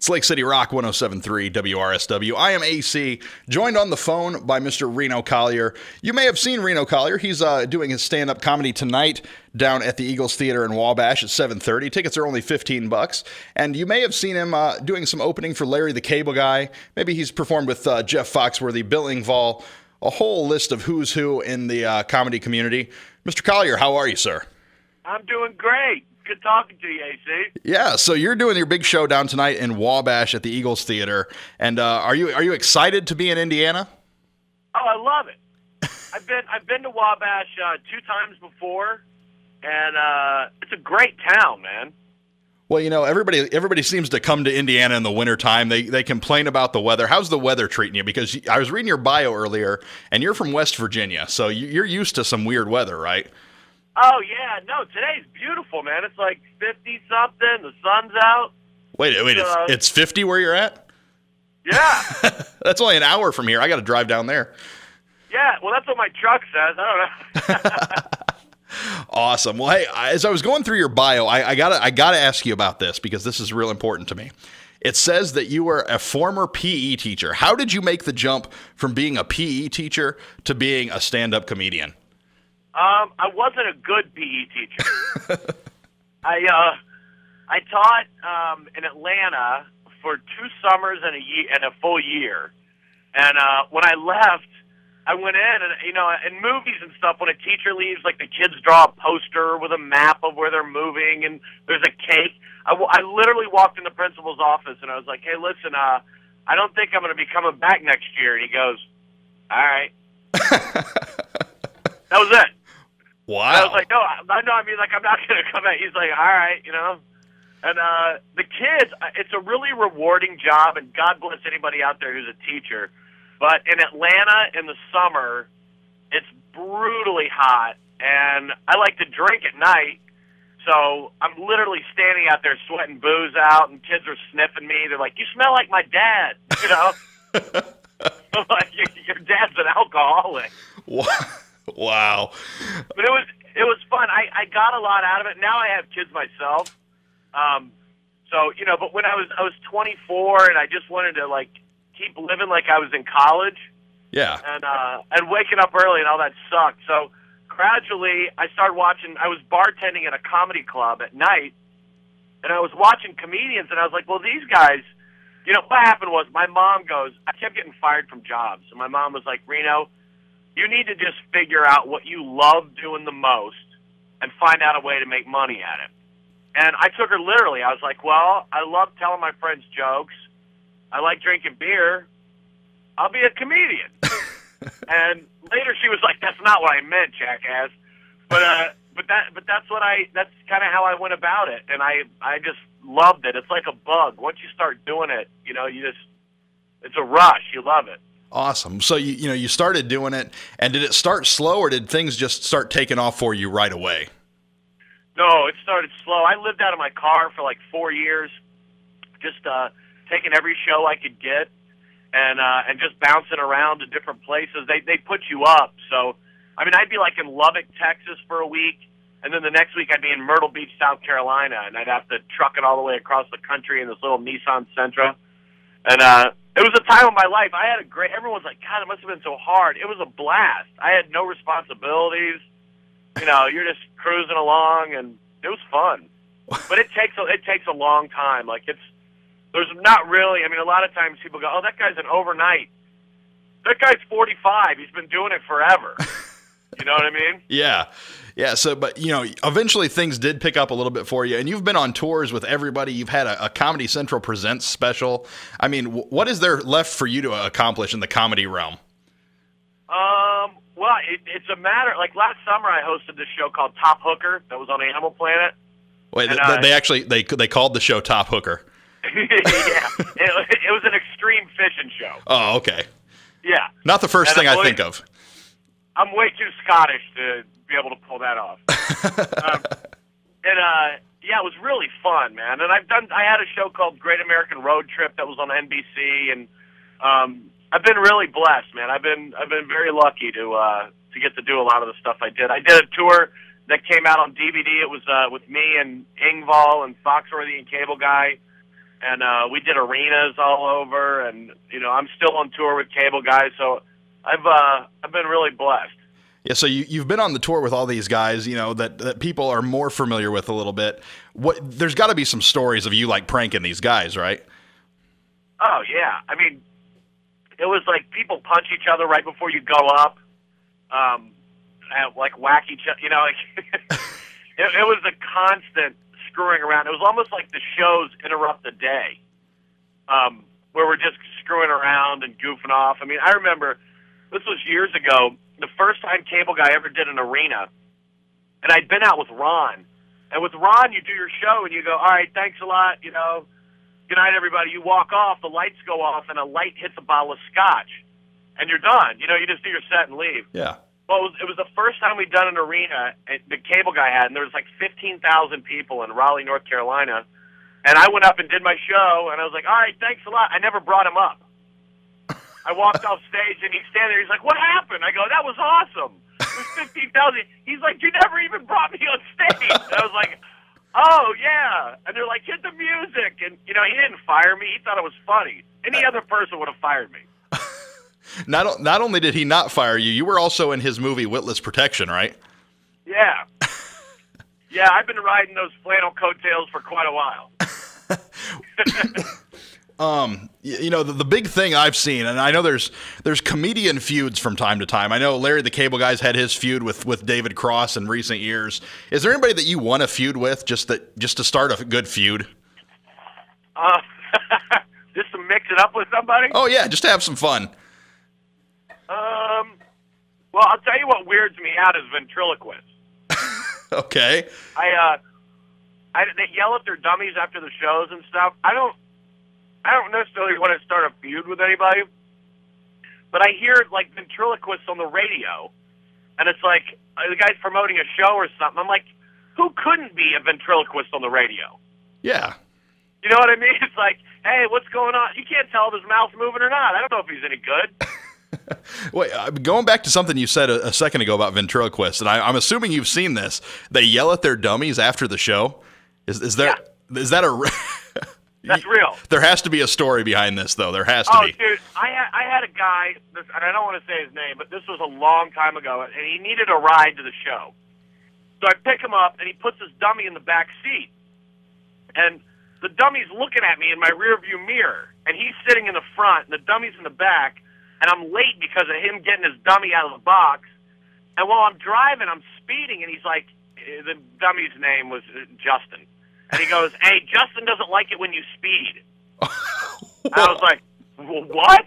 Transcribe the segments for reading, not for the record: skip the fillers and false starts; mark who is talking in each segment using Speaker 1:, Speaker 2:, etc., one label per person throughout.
Speaker 1: It's Lake City Rock 107.3 WRSW. I am AC, joined on the phone by Mr. Reno Collier. You may have seen Reno Collier. He's doing his stand-up comedy tonight down at the Eagles Theater in Wabash at 7:30. Tickets are only $15. And you may have seen him doing some opening for Larry the Cable Guy. Maybe he's performed with Jeff Foxworthy, Bill Engvall, a whole list of who's who in the comedy community. Mr. Collier, how are you, sir?
Speaker 2: I'm doing great. Good talking to you, AC.
Speaker 1: Yeah, so you're doing your big show down tonight in Wabash at the Eagles Theater, and are you excited to be in Indiana?
Speaker 2: Oh, I love it. I've been to Wabash 2 times before, and it's a great town, man.
Speaker 1: Well, you know, everybody seems to come to Indiana in the wintertime. They complain about the weather. How's the weather treating you? Because I was reading your bio earlier, and you're from West Virginia, so you're used to some weird weather, right?
Speaker 2: Oh, yeah. No, today's beautiful, man. It's like 50-something. The sun's out.
Speaker 1: Wait, it's 50 where you're at?
Speaker 2: Yeah.
Speaker 1: That's only an hour from here. I got to drive down there.
Speaker 2: Yeah, well, that's what my truck says. I don't know.
Speaker 1: Awesome. Well, hey, as I was going through your bio, I gotta ask you about this because this is real important to me. It says that you were a former PE teacher. How did you make the jump from being a PE teacher to being a stand-up comedian?
Speaker 2: I wasn't a good PE teacher. I taught in Atlanta for 2 summers and a full year. And when I left, I went in and, you know, in movies and stuff, when a teacher leaves, like the kids draw a poster with a map of where they're moving and there's a cake. I literally walked in the principal's office and I was like, hey, listen, I don't think I'm going to be coming back next year. And he goes, all right. That was it.
Speaker 1: Wow.
Speaker 2: And I was like, no, I mean, like, I'm not going to come back. He's like, all right, you know. And the kids, it's a really rewarding job, and God bless anybody out there who's a teacher. But in Atlanta in the summer, it's brutally hot, and I like to drink at night. So I'm literally standing out there sweating booze out, and kids are sniffing me. They're like, you smell like my dad, you know. I'm like, your dad's an alcoholic.
Speaker 1: Wow.
Speaker 2: But it was fun. I got a lot out of it. Now I have kids myself. So, you know, but when I was 24 and I just wanted to like keep living like I was in college.
Speaker 1: Yeah.
Speaker 2: And waking up early and all that sucked. So gradually I started watching. I was bartending at a comedy club at night, and I was watching comedians, and I was like, well, these guys, you know, what happened was my mom goes, I kept getting fired from jobs, and my mom was like, Reno, you need to just figure out what you love doing the most and find out a way to make money at it. And I took her literally. I was like, well, I love telling my friends jokes. I like drinking beer. I'll be a comedian. And later she was like, that's not what I meant, jackass. But that's kind of how I went about it. And I just loved it. It's like a bug. Once you start doing it, you know, it's a rush. You love it.
Speaker 1: Awesome. So you started doing it, and did it start slow, or did things just start taking off for you right away?
Speaker 2: No, it started slow. I lived out of my car for like 4 years, just taking every show I could get, and just bouncing around to different places. They put you up. So, I mean, I'd be like in Lubbock, Texas for a week, and then the next week I'd be in Myrtle Beach, South Carolina, and I'd have to truck it all the way across the country in this little Nissan Sentra. And it was a time of my life. I had a great. Everyone's like, God, it must have been so hard. It was a blast. I had no responsibilities. You know, you're just cruising along, and it was fun. But it takes a long time. Like there's not really. I mean, a lot of times people go, "Oh, that guy's an overnight." That guy's 45. He's been doing it forever. You know what I mean?
Speaker 1: Yeah. So, but you know, eventually things did pick up a little bit for you, and you've been on tours with everybody. You've had a Comedy Central Presents special. I mean, what is there left for you to accomplish in the comedy realm?
Speaker 2: Well, it's a matter. Like last summer, I hosted this show called Top Hooker that was on Animal Planet.
Speaker 1: Wait, and, they actually called the show Top Hooker.
Speaker 2: Yeah, it was an extreme fishing show.
Speaker 1: Oh, okay.
Speaker 2: Yeah,
Speaker 1: not the first thing I think of.
Speaker 2: I'm way too Scottish to be able to pull that off. Yeah, it was really fun, man. And I had a show called Great American Road Trip that was on NBC, and I've been really blessed, man. I've been very lucky to get to do a lot of the stuff I did. I did a tour that came out on DVD. It was with me and Engvall and Foxworthy and Cable Guy. and we did arenas all over, and I'm still on tour with cable guys, so I've been really blessed.
Speaker 1: Yeah, so you've been on the tour with all these guys, that people are more familiar with a little bit. There's got to be some stories of you like pranking these guys, right?
Speaker 2: Oh yeah, I mean, it was like people punch each other right before you go up, and like whack each other. Like it was a constant screwing around. It was almost like the shows interrupt the day, where we're just screwing around and goofing off. I mean, I remember this was years ago. The first time Cable Guy ever did an arena, and I'd been out with Ron. And with Ron, you do your show, and you go, all right, thanks a lot, good night, everybody. You walk off, the lights go off, and a light hits a bottle of scotch, and you're done. You just do your set and leave.
Speaker 1: Yeah.
Speaker 2: Well, it was the first time we'd done an arena the Cable Guy had, and there was like 15,000 people in Raleigh, North Carolina. And I went up and did my show, and I was like, all right, thanks a lot. I never brought him up. I walked off stage, and he's standing there. He's like, what happened? I go, that was awesome. It was 15,000. He's like, you never even brought me on stage. And I was like, oh, yeah. And they're like, hit the music. And, he didn't fire me. He thought it was funny. Any other person would have fired me.
Speaker 1: Not only did he not fire you, you were also in his movie Witless Protection, right?
Speaker 2: Yeah. Yeah, I've been riding those flannel coattails for quite a while.
Speaker 1: The big thing I've seen, and I know there's comedian feuds from time to time. I know Larry the Cable Guy's had his feud with David Cross in recent years. Is there anybody that you want to feud with, just to start a good feud?
Speaker 2: Just to mix it up with somebody?
Speaker 1: Oh yeah, just to have some fun.
Speaker 2: Well, I'll tell you what weirds me out is ventriloquists.
Speaker 1: Okay.
Speaker 2: They yell at their dummies after the shows and stuff. I don't necessarily want to start a feud with anybody, but I hear like ventriloquists on the radio, and it's like the guy's promoting a show or something. I'm like, who couldn't be a ventriloquist on the radio?
Speaker 1: Yeah.
Speaker 2: You know what I mean? It's like, hey, what's going on? You can't tell if his mouth's moving or not. I don't know if he's any good.
Speaker 1: Wait, going back to something you said a second ago about ventriloquists, and I'm assuming you've seen this. They yell at their dummies after the show. Is that
Speaker 2: That's real.
Speaker 1: There has to be a story behind this, though. There has to be.
Speaker 2: Oh, dude, I had a guy, and I don't want to say his name, but this was a long time ago, and he needed a ride to the show. So I pick him up, and he puts his dummy in the back seat. And the dummy's looking at me in my rearview mirror, and he's sitting in the front, and the dummy's in the back, and I'm late because of him getting his dummy out of the box. And while I'm driving, I'm speeding, and he's like, the dummy's name was Justin. And he goes, hey, Justin doesn't like it when you speed. I was like, well, what?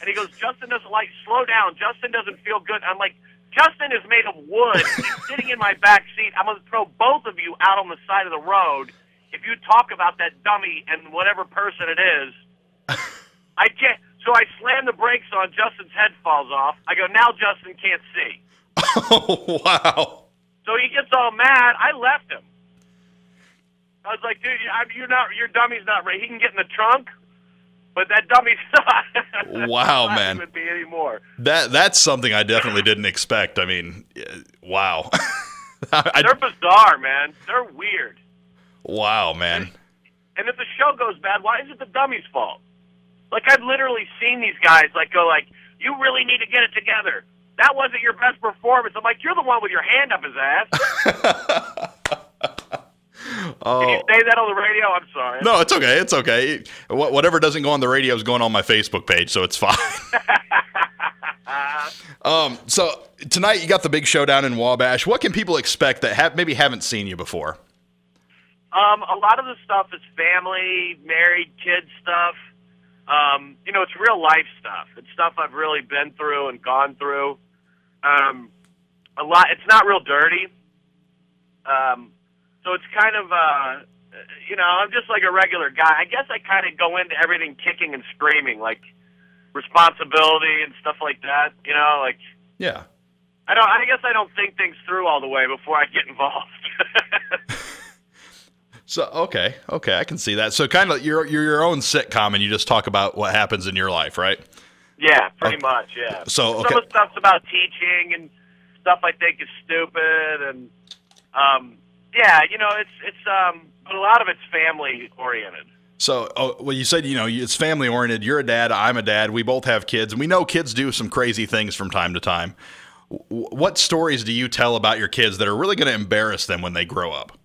Speaker 2: And he goes, Justin doesn't like, slow down. Justin doesn't feel good. I'm like, Justin is made of wood. He's sitting in my back seat. I'm going to throw both of you out on the side of the road if you talk about that dummy and whatever person it is. I can't. So I slam the brakes on. Justin's head falls off. I go, now Justin can't see.
Speaker 1: Oh, wow.
Speaker 2: So he gets all mad. I left him. I was like, dude, your dummy's not ready. He can get in the trunk, but that dummy's not.
Speaker 1: Wow,
Speaker 2: not
Speaker 1: man.
Speaker 2: Even be anymore.
Speaker 1: That's something I definitely didn't expect. I mean, wow.
Speaker 2: They're bizarre, man. They're weird.
Speaker 1: Wow, man.
Speaker 2: And if the show goes bad, why is it the dummy's fault? Like, I've literally seen these guys go like, you really need to get it together. That wasn't your best performance. I'm like, you're the one with your hand up his ass.
Speaker 1: Oh.
Speaker 2: Can you say that on the radio? I'm sorry.
Speaker 1: No, it's okay. It's okay. Whatever doesn't go on the radio is going on my Facebook page, so it's fine. So tonight you got the big showdown in Wabash. What can people expect that maybe haven't seen you before?
Speaker 2: A lot of the stuff is family, married, kids stuff. It's real life stuff. It's stuff I've really been through and gone through. A lot. It's not real dirty. So it's kind of, I'm just like a regular guy. I guess I kind of go into everything kicking and screaming, like responsibility and stuff like that.
Speaker 1: Yeah.
Speaker 2: I guess I don't think things through all the way before I get involved.
Speaker 1: So okay, I can see that. So kind of you're your own sitcom, and you just talk about what happens in your life, right?
Speaker 2: Yeah, pretty much. Yeah.
Speaker 1: So
Speaker 2: some of the stuff's about teaching and stuff I think is stupid, and but a lot of it's family oriented.
Speaker 1: So, well, you said, it's family oriented. You're a dad. I'm a dad. We both have kids, and we know kids do some crazy things from time to time. What stories do you tell about your kids that are really going to embarrass them when they grow up?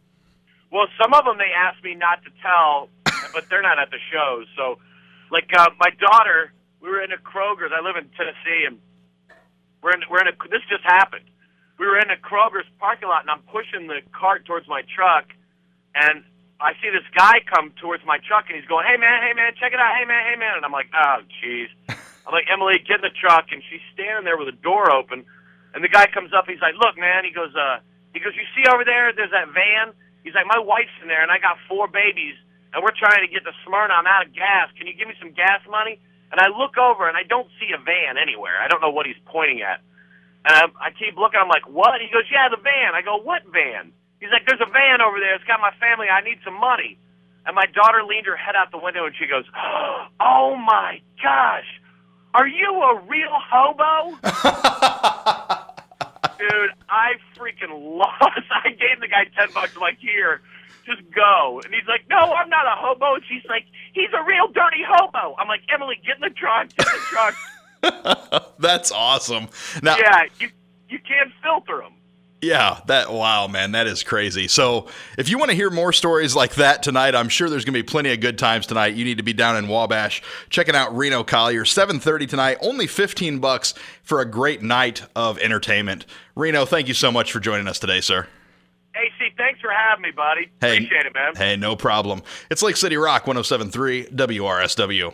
Speaker 2: Well, some of them they ask me not to tell, but they're not at the shows. So, like my daughter, we were in a Kroger's. I live in Tennessee, and this just happened. We were in a Kroger's parking lot, and I'm pushing the cart towards my truck, and I see this guy come towards my truck, and he's going, hey, man, check it out, hey, man. And I'm like, oh, jeez. I'm like, Emily, get in the truck, and she's standing there with the door open, and the guy comes up, he's like, look, man, he goes, you see over there, there's that van? He's like, my wife's in there, and I got 4 babies, and we're trying to get to Smyrna. I'm out of gas. Can you give me some gas money? And I look over, and I don't see a van anywhere. I don't know what he's pointing at. And I keep looking. I'm like, what? He goes, yeah, the van. I go, what van? He's like, there's a van over there. It's got my family. I need some money. And my daughter leaned her head out the window, and she goes, oh, my gosh. Are you a real hobo? Dude, I freaking lost. I gave the guy $10. I'm like, here, just go. And he's like, no, I'm not a hobo. And she's like, he's a real dirty hobo. I'm like, Emily, get in the truck.
Speaker 1: That's awesome. Now,
Speaker 2: yeah, you can't filter them.
Speaker 1: Yeah, wow, man, that is crazy. So if you want to hear more stories like that tonight, I'm sure there's going to be plenty of good times tonight. You need to be down in Wabash checking out Reno Collier, 7:30 tonight, only $15 for a great night of entertainment. Reno, thank you so much for joining us today, sir.
Speaker 2: AC, thanks for having me, buddy.
Speaker 1: Hey,
Speaker 2: appreciate it, man.
Speaker 1: Hey, no problem. It's Lake City Rock 107.3 WRSW.